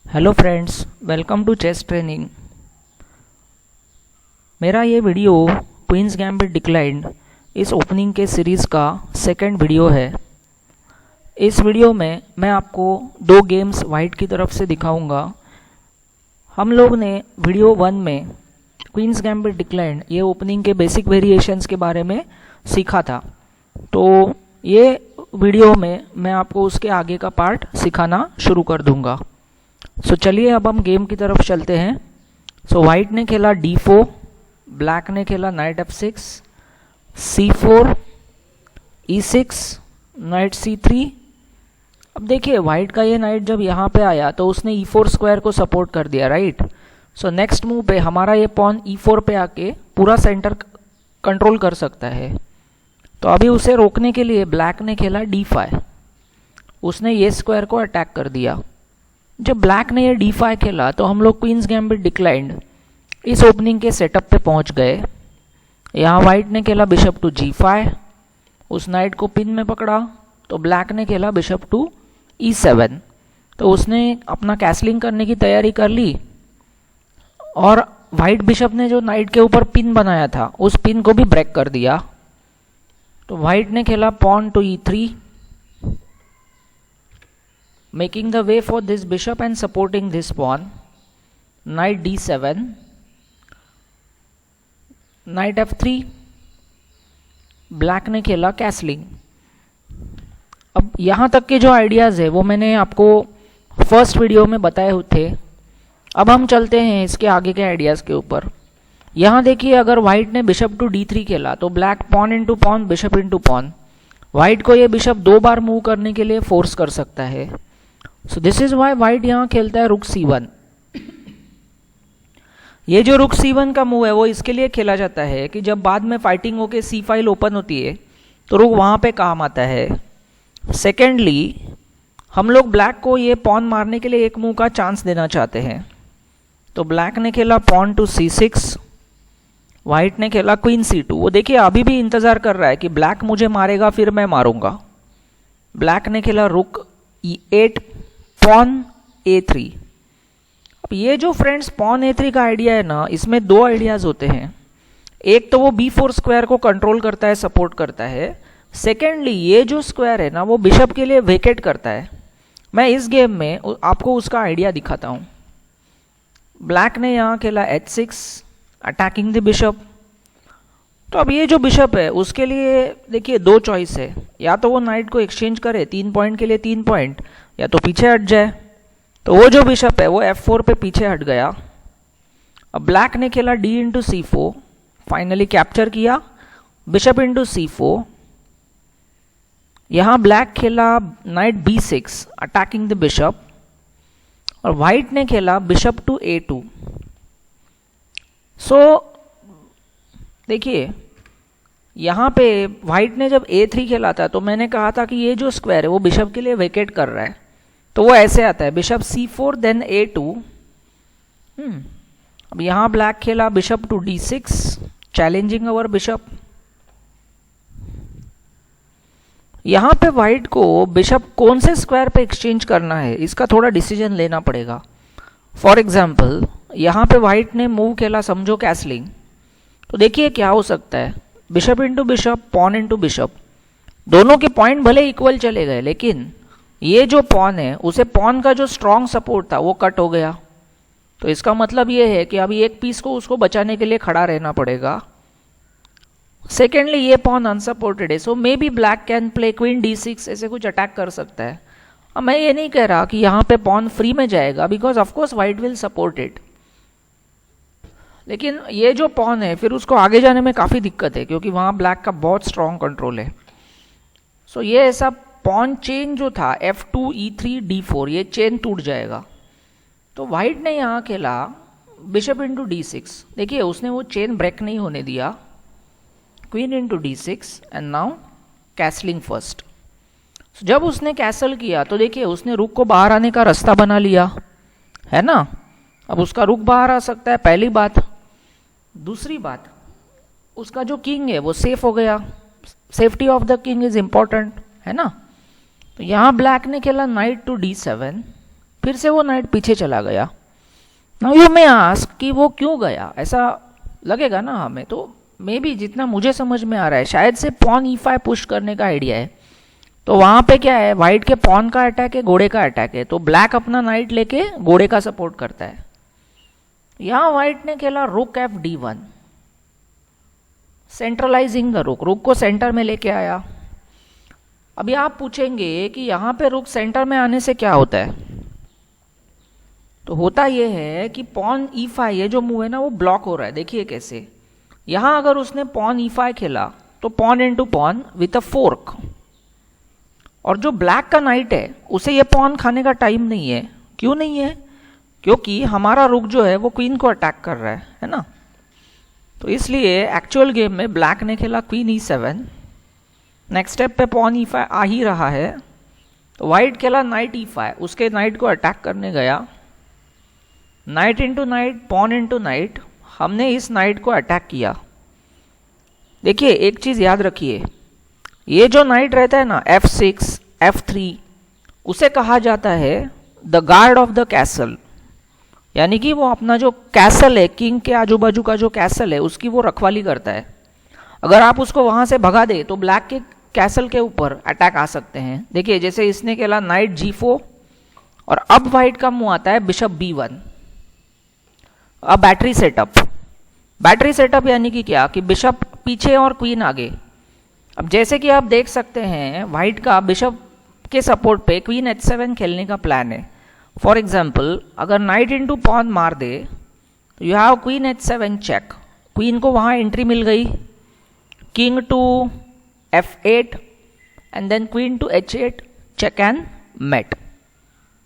Hello friends, welcome to chess training. मेरा ये video queen's gambit declined इस opening के सीरीज़ का सेकंड वीडियो है। इस वीडियो में मैं आपको दो गेम्स वाइट की तरफ से दिखाऊंगा। हम लोग ने वीडियो 1 में क्वींस गैम्बिट डिक्लाइंड ये ओपनिंग के बेसिक वेरिएशंस के बारे में सीखा था, तो ये वीडियो में मैं आपको उसके आगे का पार्ट सिखाना शुरू कर दूंगा। चलिए अब हम गेम की तरफ चलते हैं। वाइट ने खेला D4, ब्लैक ने खेला night F6, C4, E6, knight C3। अब देखिए वाइट का ये नाइट जब यहाँ पे आया तो उसने E4 स्क्वायर को सपोर्ट कर दिया, राइट। नेक्स्ट मूव पे हमारा ये पॉन E4 पे आके पूरा सेंटर कंट्रोल कर सकता है। तो अभी उसे रोकने के लिए ब्लैक ने खेला D5, उसने ये स्क्वायर को अटैक कर दिया। जब ब्लैक ने ये D5 खेला तो हम लोग क्वींस गैम्बिट डिक्लाइंड इस ओपनिंग के सेटअप पे पहुंच गए। यहाँ वाइट ने खेला बिशप टू G5, उस नाइट को पिन में पकड़ा, तो ब्लैक ने खेला बिशप टू E7, तो उसने अपना कैसलिंग करने की तैयारी कर ली और वाइट बिशप ने जो नाइट के ऊपर पिन बनाया था उस पिन को भी ब्रेक कर दिया। तो वाइट ने खेला pawn to E3, making the way for this bishop and supporting this pawn. Knight D7, Knight F3, black ने खेला कैसलिंग। अब यहाँ तक के जो आइडियाज़ है वो मैंने आपको फर्स्ट वीडियो में बताए हुए थे। अब हम चलते हैं इसके आगे के आइडियाज़ के ऊपर। यहाँ देखिए, अगर वाइट ने बिशप टू D3 खेला तो black pawn into pawn, bishop into pawn, white को ये बिशप दो बार मूव करने के लिए फोर्स कर सकता है। So this is why white यहाँ खेलता है रुक C1। ये जो रुक C1 का मूव है वो इसके लिए खेला जाता है कि जब बाद में फाइटिंग होके C फाइल ओपन होती है तो रुक वहाँ पे काम आता है। सेकेंडली, हम लोग ब्लैक को ये पॉन मारने के लिए एक मूव का चांस देना चाहते हैं। तो ब्लैक ने खेला पॉन टू C6, वाइट ने खेला क्वीन C2। वो देखिए अभी भी इंतजार कर रहा है कि ब्लैक मुझे मारेगा फिर मैं मारूंगा। ब्लैक ने खेला रुक E8, पॉन A3। अब ये जो फ्रेंड्स पॉन A3 का आइडिया है ना, इसमें दो आइडियाज होते हैं। एक तो वो B4 स्क्वायर को कंट्रोल करता है, सपोर्ट करता है। सेकेंडली, ये जो स्क्वायर है ना वो बिशप के लिए वेकेट करता है। मैं इस गेम में आपको उसका आइडिया दिखाता हूँ। ब्लैक ने यहाँ खेला H6, अटैकिंग द बिशप। तो अब ये जो बिशप है उसके लिए देखिए दो चॉइस है, या तो वो नाइट को एक्सचेंज करे 3 पॉइंट के लिए 3 पॉइंट, या तो पीछे हट जाए। तो वो जो बिशप है वो F4 पे पीछे हट गया। अब ब्लैक ने खेला D into C4, finally capture किया बिशप इंटू C4। यहाँ ब्लैक खेला night B6, attacking the bishop, और वाइट ने खेला बिशप टू A2। देखिए यहाँ पे वाइट ने जब A3 खेला था तो मैंने कहा था कि ये जो स्क्वायर है वो बिशप के लिए वेकेट कर रहा है। तो वो ऐसे आता है बिशप C4 देन A2। अब यहाँ ब्लैक खेला bishop to D6, challenging our bishop. यहाँ पे वाइट को बिशप कौन से स्क्वायर पे एक्सचेंज करना है इसका थोड़ा डिसीजन लेना पड़ेगा। फॉर एग्जाम्पल, यहाँ पे वाइट ने मूव खेला समझो कैसलिंग, तो देखिए क्या हो सकता है, bishop into bishop, pawn into bishop, दोनों के पॉइंट भले इक्वल चले गए, लेकिन ये जो पॉन है उसे पॉन का जो स्ट्रॉन्ग सपोर्ट था वो कट हो गया। तो इसका मतलब ये है कि अभी एक पीस को उसको बचाने के लिए खड़ा रहना पड़ेगा। सेकेंडली, ये पॉन अनसपोर्टेड है, so maybe black can play queen D6, ऐसे कुछ अटैक कर सकता है। अब मैं ये नहीं कह रहा कि यहाँ पे पॉन फ्री में जाएगा, because of course white will support it, लेकिन ये जो पॉन है फिर उसको आगे जाने में काफ़ी दिक्कत है क्योंकि वहाँ ब्लैक का बहुत स्ट्रॉन्ग कंट्रोल है। सो ये ऐसा पॉन चेन जो था F2 E3 D4, ये चेन टूट जाएगा। तो वाइट ने यहाँ खेला बिशप इंटू D6, देखिए उसने वो चेन ब्रेक नहीं होने दिया। Queen into D6 and now castling first. जब उसने कैसल किया तो देखिए उसने रुक को बाहर आने का रास्ता बना लिया है ना। अब उसका रुक बाहर आ सकता है, पहली बात। दूसरी बात, उसका जो किंग है वो सेफ हो गया। Safety of the king is important, है ना। तो यहाँ ब्लैक ने खेला नाइट टू D7, फिर से वो नाइट पीछे चला गया। नाउ यू मे आस्क कि वो क्यों गया, ऐसा लगेगा ना हमें। तो मे बी जितना मुझे समझ में आ रहा है शायद से पॉन E5 पुश करने का आइडिया है। तो वहां पे क्या है, व्हाइट के पॉन का अटैक है, घोड़े का अटैक है, तो ब्लैक अपना नाइट लेके घोड़े का सपोर्ट करता है। यहां व्हाइट ने खेला रुक FD1, सेंट्रलाइजिंग द रुक को सेंटर में लेके आया। अभी आप पूछेंगे कि यहां पे रुक सेंटर में आने से क्या होता है, तो होता यह है कि पॉन E5 ये जो मूव है ना वो ब्लॉक हो रहा है। देखिए कैसे, यहां अगर उसने पॉन E5 खेला तो pawn into pawn with a fork, और जो ब्लैक का नाइट है उसे ये पॉन खाने का टाइम नहीं है। क्यों नहीं है, क्योंकि हमारा रुक जो है वो क्वीन को अटैक कर रहा है ना। तो इसलिए एक्चुअल गेम में ब्लैक ने खेला क्वीन E7, नेक्स्ट स्टेप पे पॉन E5 आ ही रहा है, तो व्हाइट खेला नाइट E5, उसके नाइट को अटैक करने गया। Knight into knight, pawn into knight, हमने इस नाइट को अटैक किया। देखिए एक चीज याद रखिए, ये जो नाइट रहता है ना F6 F3, उसे कहा जाता है the guard of the castle, यानी कि वो अपना जो कैसल है, किंग के आजू बाजू का जो कैसल है उसकी वो रखवाली करता है। अगर आप उसको वहां से भगा दे तो ब्लैक के कैसल के ऊपर अटैक आ सकते हैं। देखिए जैसे इसने खेला नाइट G4, और अब व्हाइट का मुंह आता है बिशप B1। अब बैटरी सेटअप यानी कि क्या, कि बिशप पीछे और क्वीन आगे। अब जैसे कि आप देख सकते हैं व्हाइट का बिशप के सपोर्ट पे क्वीन H7 खेलने का प्लान है। फॉर एग्जाम्पल अगर नाइट इंटू पॉन मार दे तो you have queen H7 check, queen को वहां एंट्री मिल गई, king to F8 and then queen to H8 check and mate.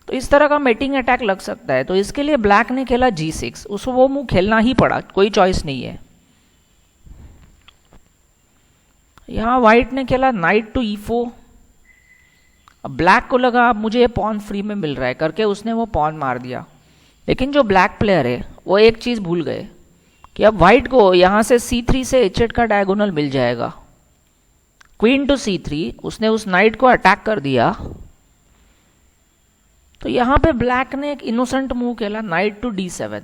तो इस तरह का मेटिंग अटैक लग सकता है। तो इसके लिए ब्लैक ने खेला G6, उसको वो मूव खेलना ही पड़ा, कोई चॉइस नहीं है। यहां व्हाइट ने खेला नाइट टू E4। अब ब्लैक को लगा अब मुझे ये पॉन फ्री में मिल रहा है करके उसने वो पॉन मार दिया। लेकिन जो ब्लैक प्लेयर है वो एक चीज भूल गए कि अब व्हाइट को यहां से C3 से H8 का डायगोनल मिल जाएगा। क्वीन टू C3, उसने उस नाइट को अटैक कर दिया। तो यहां पे ब्लैक ने एक इनोसेंट मूव खेला नाइट टू D7,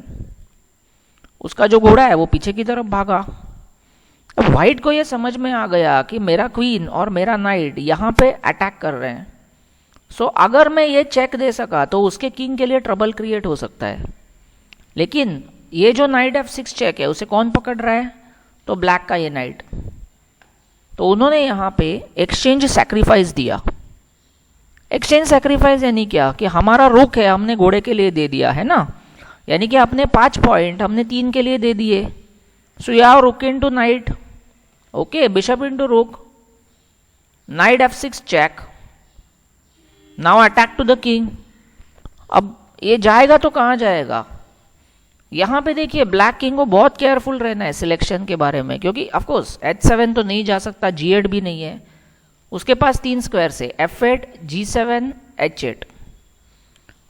उसका जो घोड़ा है वो पीछे की तरफ भागा। अब व्हाइट को ये समझ में आ गया कि मेरा क्वीन और मेरा नाइट यहां पे अटैक कर रहे हैं। सो अगर मैं ये चेक दे सका तो उसके किंग के लिए ट्रबल क्रिएट हो सकता है। लेकिन ये जो नाइट F6 चेक है उसे कौन पकड़ रहा है, तो ब्लैक का ये नाइट। तो उन्होंने यहां पे एक्सचेंज सैक्रिफाइस दिया। एक्सचेंज सैक्रिफाइस यानी क्या, कि हमारा रुक है हमने घोड़े के लिए दे दिया है ना, यानी कि अपने 5 पॉइंट हमने 3 के लिए दे दिए। So you have rook into knight, okay, bishop into rook, knight F6 check, now attack to the king. अब ये जाएगा तो कहां जाएगा, यहां पे देखिए ब्लैक किंग को बहुत केयरफुल रहना है सिलेक्शन के बारे में, क्योंकि ऑफकोर्स H7 तो नहीं जा सकता, G8 भी नहीं है, उसके पास 3 स्क्वायर से F8 G7 H8।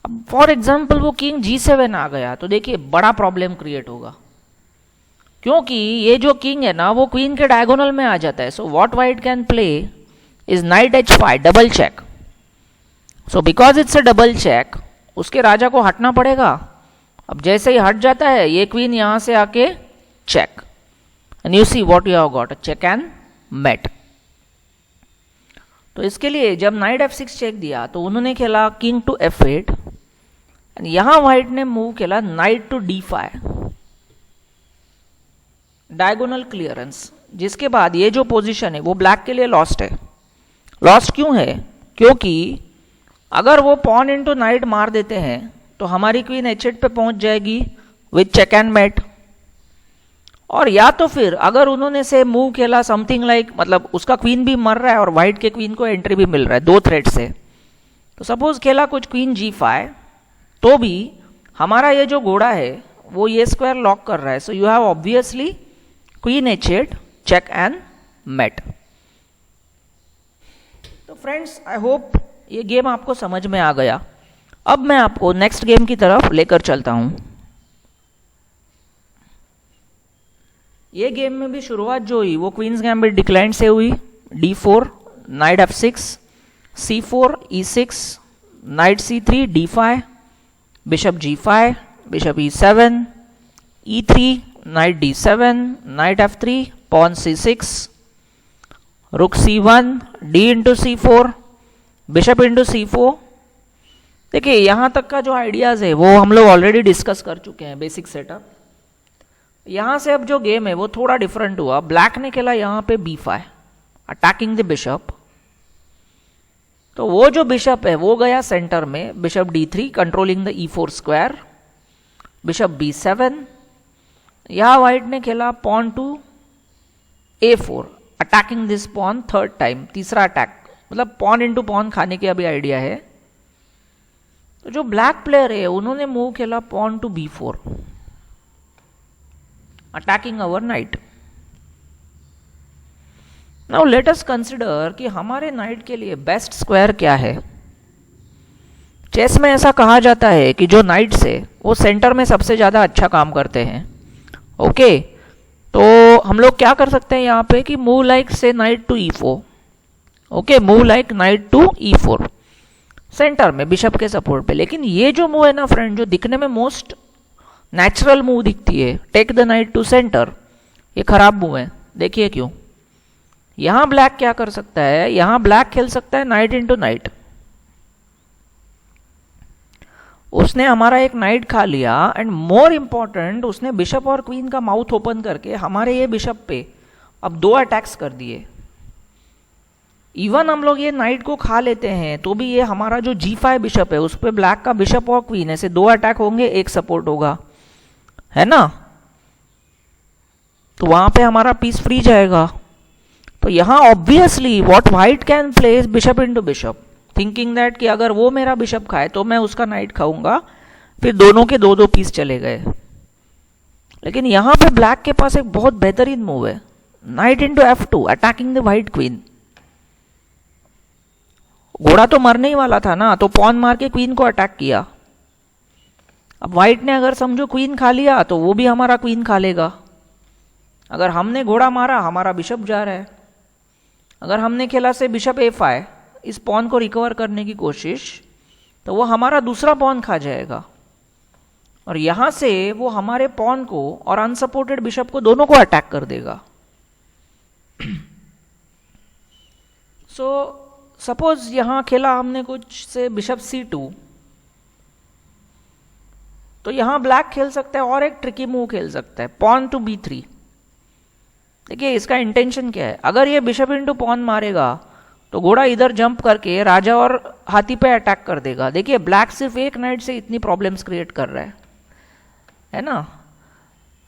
अब फॉर एग्जाम्पल वो किंग G7 आ गया तो देखिए बड़ा प्रॉब्लम क्रिएट होगा, क्योंकि ये जो किंग है ना वो क्वीन के डायगोनल में आ जाता है। So what white can play is knight H5 double check. So because it's a double check उसके राजा को हटना पड़ेगा। अब जैसे ही हट जाता है ये क्वीन यहां से आके check, and you see what you have got, check and mate. तो इसके लिए जब नाइट F6 चेक दिया तो उन्होंने खेला किंग टू F8, एंड यहां व्हाइट ने मूव खेला knight to D5, diagonal clearance, जिसके बाद ये जो पोजीशन है वो ब्लैक के लिए लॉस्ट है। लॉस्ट क्यों है, क्योंकि अगर वो पॉन इनटू नाइट मार देते हैं तो हमारी क्वीन H8 पे पहुंच जाएगी विथ चेक एंड मेट। और या तो फिर अगर उन्होंने से मूव खेला समथिंग लाइक, मतलब उसका क्वीन भी मर रहा है और व्हाइट के क्वीन को एंट्री भी मिल रहा है 2 थ्रेड से, तो सपोज खेला कुछ क्वीन G5, तो भी हमारा ये जो घोड़ा है वो ये स्क्वायर लॉक कर रहा है। So you have obviously queen H8 check and mate. तो फ्रेंड्स आई होप ये गेम आपको समझ में आ गया। अब मैं आपको नेक्स्ट गेम की तरफ लेकर चलता हूं। ये गेम में भी शुरुआत जो हुई वो क्वींस गैम्बिट डिक्लाइन से हुई। D4, knight F6, C4, E6, knight C3, D5, bishop g5, bishop e7, e3, knight d7, knight f3, pawn c6, rook c1, d into c4, bishop into c4। देखिए यहाँ तक का जो आइडियाज़ है वो हम लोग ऑलरेडी डिस्कस कर चुके हैं, बेसिक सेटअप। यहाँ से अब जो गेम है वो थोड़ा डिफरेंट हुआ। ब्लैक ने खेला यहाँ पे b5, अटैकिंग द बिशप। तो वो जो बिशप है वो गया सेंटर में, bishop d3 controlling the e4 square, bishop b7। यहाँ व्हाइट ने खेला pawn to a4, attacking this pawn third time, तीसरा अटैक, मतलब पॉन इंटू पॉन खाने की अभी आइडिया है। तो जो ब्लैक प्लेयर है उन्होंने मूव खेला pawn to b4, attacking our knight. Now let us consider कि हमारे नाइट के लिए बेस्ट स्क्वायर क्या है। चेस में ऐसा कहा जाता है कि जो नाइट्स है वो सेंटर में सबसे ज़्यादा अच्छा काम करते हैं। ओके, तो हम लोग क्या कर सकते हैं यहाँ पे कि मूव लाइक से knight to e4। Okay, move like knight to e4 centre में बिशप के सपोर्ट पे। लेकिन ये जो मूव है ना फ्रेंड, जो दिखने में मोस्ट नेचुरल मूव दिखती है, take the knight to centre, ये खराब मूव है। देखिए क्यों। यहां ब्लैक क्या कर सकता है, यहां ब्लैक खेल सकता है नाइट इंटू नाइट। उसने हमारा एक नाइट खा लिया एंड मोर इंपॉर्टेंट उसने बिशप और क्वीन का माउथ ओपन करके हमारे ये बिशप पे अब 2 अटैक्स कर दिए। इवन हम लोग ये नाइट को खा लेते हैं तो भी ये हमारा जो g5 बिशप है उस पर ब्लैक का बिशप और क्वीन ऐसे 2 अटैक होंगे, एक सपोर्ट होगा, है ना। तो वहां पे हमारा पीस फ्री जाएगा। तो यहां obviously what white can play is bishop into bishop, thinking that कि अगर वो मेरा बिशप खाए तो मैं उसका नाइट खाऊंगा, फिर दोनों के 2-2 पीस चले गए। लेकिन यहां पे ब्लैक के पास एक बहुत बेहतरीन मूव है, night into f2, attacking the white queen. घोड़ा तो मरने ही वाला था ना, तो पॉन मार के क्वीन को अटैक किया। अब व्हाइट ने अगर समझो क्वीन खा लिया तो वो भी हमारा क्वीन खा लेगा। अगर हमने घोड़ा मारा, हमारा बिशप जा रहा है। अगर हमने खेला से बिशप a5, इस पॉन को रिकवर करने की कोशिश, तो वो हमारा दूसरा पॉन खा जाएगा और यहां से वो हमारे पॉन को और अनसपोर्टेड बिशप को दोनों को अटैक कर देगा। सो सपोज यहां खेला हमने कुछ से बिशप c2, तो यहां ब्लैक खेल सकता है और एक ट्रिकी मूव खेल सकता है, पॉन टू b3। देखिए इसका इंटेंशन क्या है, अगर ये बिशप इंटू पॉन मारेगा तो घोड़ा इधर जंप करके राजा और हाथी पे अटैक कर देगा। देखिए ब्लैक सिर्फ एक नाइट से इतनी प्रॉब्लम्स क्रिएट कर रहा है ना।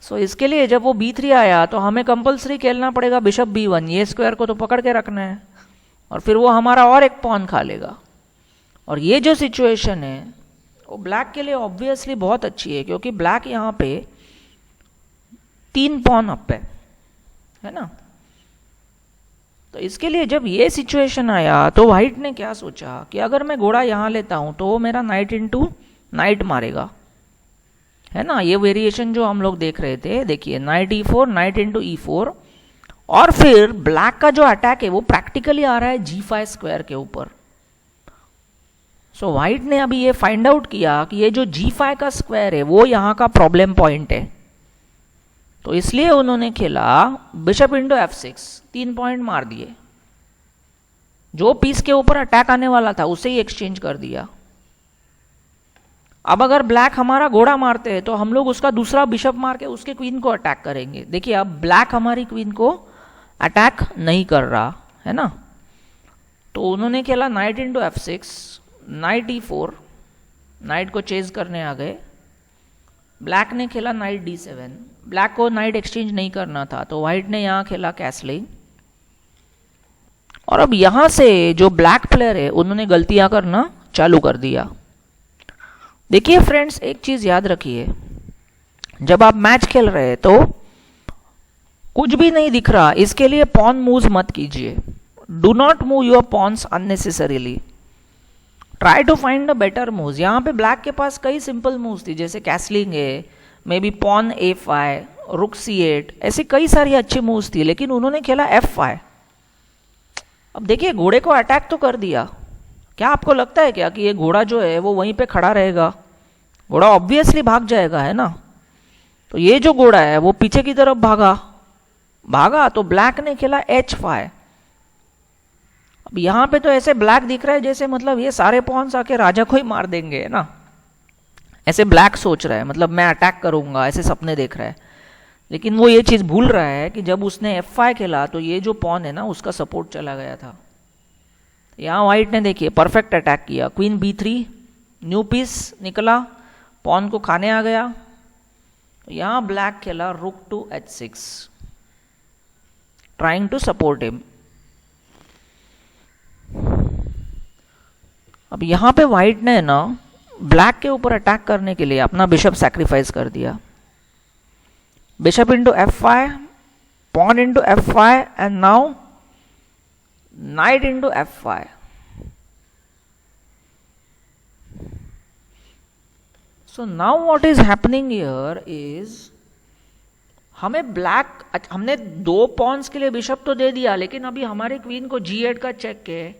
सो इसके लिए जब वो b3 आया तो हमें कंपल्सरी खेलना पड़ेगा बिशप b1, ये स्क्वायर को तो पकड़ के रखना है, और फिर वो हमारा और एक पॉन खा लेगा। और ये जो सिचुएशन है वो ब्लैक के लिए ऑब्वियसली बहुत अच्छी है, क्योंकि ब्लैक यहाँ पे 3 पॉन अप है ना। तो इसके लिए जब ये सिचुएशन आया तो व्हाइट ने क्या सोचा कि अगर मैं घोड़ा यहां लेता हूं तो वो मेरा नाइट इंटू नाइट मारेगा, है ना। ये वेरिएशन जो हम लोग देख रहे थे, देखिए night e4, night into e4, और फिर ब्लैक का जो अटैक है वो प्रैक्टिकली आ रहा है g5 स्क्वायर के ऊपर। सो व्हाइट ने अभी ये फाइंड आउट किया कि ये जो g5 का स्क्वायर है वो यहाँ का प्रॉब्लम पॉइंट है। तो इसलिए उन्होंने खेला बिशप इंटू f6, 3 पॉइंट मार दिए। जो पीस के ऊपर अटैक आने वाला था उसे ही एक्सचेंज कर दिया। अब अगर ब्लैक हमारा घोड़ा मारते हैं तो हम लोग उसका दूसरा बिशप मार के उसके क्वीन को अटैक करेंगे। देखिए अब ब्लैक हमारी क्वीन को अटैक नहीं कर रहा है ना। तो उन्होंने खेला night into f6, night e4, night को चेज करने आ गए। ब्लैक ने खेला नाइट d7, ब्लैक को नाइट एक्सचेंज नहीं करना था तो व्हाइट ने यहां खेला कैसलिंग। और अब यहां से जो ब्लैक प्लेयर है उन्होंने गलतियां करना चालू कर दिया। देखिए फ्रेंड्स, एक चीज याद रखिए, जब आप मैच खेल रहे हैं तो कुछ भी नहीं दिख रहा, इसके लिए पॉन मूव्स मत कीजिए। Do not move your pawns unnecessarily, try to find a better moves. यहाँ पे ब्लैक के पास कई सिंपल मूव्स थी, जैसे कैसलिंग है, मे बी पॉन a5, रुक c8, ऐसी कई सारी अच्छी मूव्स थी, लेकिन उन्होंने खेला f5। अब देखिए घोड़े को अटैक तो कर दिया, क्या आपको लगता है क्या कि ये घोड़ा जो है वो वहीं पे खड़ा रहेगा? घोड़ा ऑब्वियसली भाग जाएगा, है ना। तो ये जो घोड़ा है वो पीछे की तरफ भागा तो ब्लैक ने खेला h5। अब यहां पे तो ऐसे ब्लैक दिख रहा है जैसे मतलब ये सारे पॉन्स आके राजा को ही मार देंगे, है ना। ऐसे ब्लैक सोच रहा है, मतलब मैं अटैक करूंगा, ऐसे सपने देख रहा है। लेकिन वो ये चीज भूल रहा है कि जब उसने f5 खेला तो ये जो पॉन है ना उसका सपोर्ट चला गया था। यहां व्हाइट ने देखिए परफेक्ट अटैक किया, क्वीन b3, न्यू पीस निकला, पॉन को खाने आ गया। यहां ब्लैक खेला rook to h6, trying to support him. अब यहां पे व्हाइट ने ना ब्लैक के ऊपर अटैक करने के लिए अपना बिशप सैक्रिफाइस कर दिया। Bishop into f5, pawn into f5 and now knight into f5। So now what is happening here is हमने दो पॉन्स के लिए बिशप तो दे दिया, लेकिन अभी हमारे क्वीन को g8 का चेक है।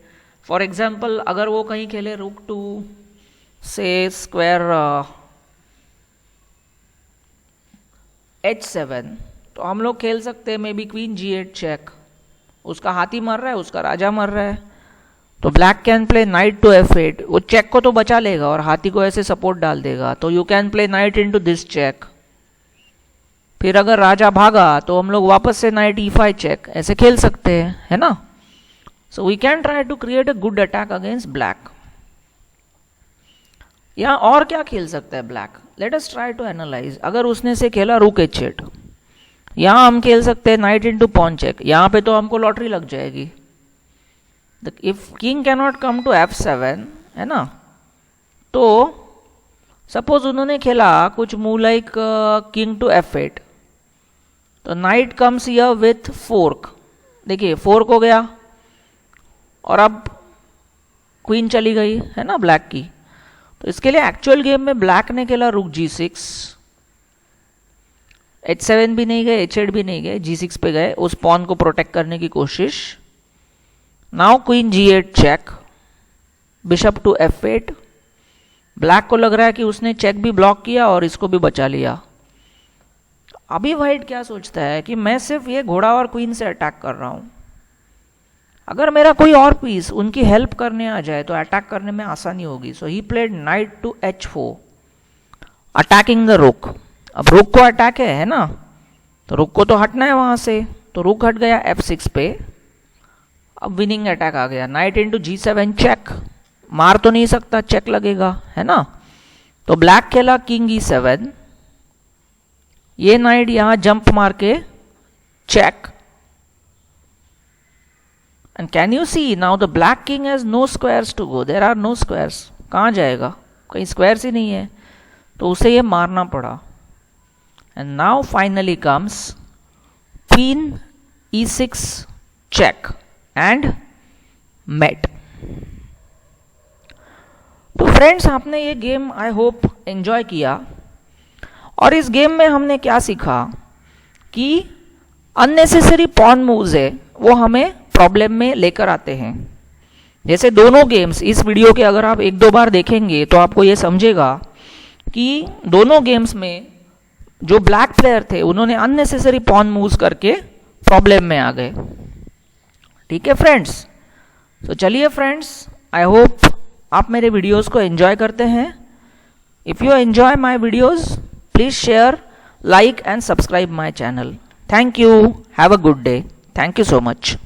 फॉर एग्जाम्पल अगर वो कहीं खेले रुक टू से स्क्वायर h7 तो हम लोग खेल सकते हैं may be queen g8 check. उसका हाथी मर रहा है, उसका राजा मर रहा है, तो black can play knight to f8। वो चेक को तो बचा लेगा और हाथी को ऐसे सपोर्ट डाल देगा। तो you can play knight into this check. फिर अगर राजा भागा तो हम लोग वापस से नाइट e5 चेक ऐसे खेल सकते हैं, है ना। So we can try to create a good attack against black. यहां और क्या खेल सकता है black, let us try to analyse. अगर उसने से खेला रुक h8, यहां हम खेल सकते हैं नाइट इनटू पॉन चेक। यहां पे तो हमको लॉटरी लग जाएगी। If king can not come to f7, है ना, तो सपोज उन्होंने खेला कुछ move like king to f8, तो night comes here with fork. देखिए फोर्क हो गया और अब क्वीन चली गई, है ना ब्लैक की। तो इसके लिए एक्चुअल गेम में ब्लैक ने खेला रुक g6, h7 भी नहीं गए, h8 भी नहीं गए, g6 पे गए उस पॉन को प्रोटेक्ट करने की कोशिश। Now queen g8 check, bishop to f8। Black को लग रहा है कि उसने चेक भी ब्लॉक किया और इसको भी बचा लिया। अभी व्हाइट क्या सोचता है कि मैं सिर्फ ये घोड़ा और क्वीन से अटैक कर रहा हूं, अगर मेरा कोई और पीस उनकी हेल्प करने आ जाए तो अटैक करने में आसानी होगी। So he played knight to h4, attacking the rook. अब रुक को अटैक है ना, तो रुक को तो हटना है वहां से, तो रुक हट गया f6 पे। अब विनिंग अटैक आ गया, नाइट इंटू g7 चेक। मार तो नहीं सकता, चेक लगेगा, है ना। तो ब्लैक खेला किंग e7, ये नाइट यहां जंप मार के check. And can you see now the black king has no squares to go, there are no squares। कहां जाएगा, कहीं स्क्वायर्स ही नहीं है, तो उसे ये मारना पड़ा। And now finally comes queen e6 check and met। तो फ्रेंड्स आपने ये गेम आई होप एंजॉय किया, और इस गेम में हमने क्या सीखा कि अननेसेसरी पॉन मूव्स है वो हमें प्रॉब्लम में लेकर आते हैं। जैसे दोनों गेम्स, इस वीडियो के अगर आप एक दो बार देखेंगे तो आपको ये समझेगा कि दोनों गेम्स में जो ब्लैक प्लेयर थे उन्होंने अननेसेसरी पॉन मूव्स करके प्रॉब्लम में आ गए। ठीक है फ्रेंड्स, तो चलिए फ्रेंड्स, आई होप आप मेरे वीडियोस को एंजॉय करते हैं। If you enjoy my videos please share, like and subscribe my channel. Thank you, have a good day, thank you so much.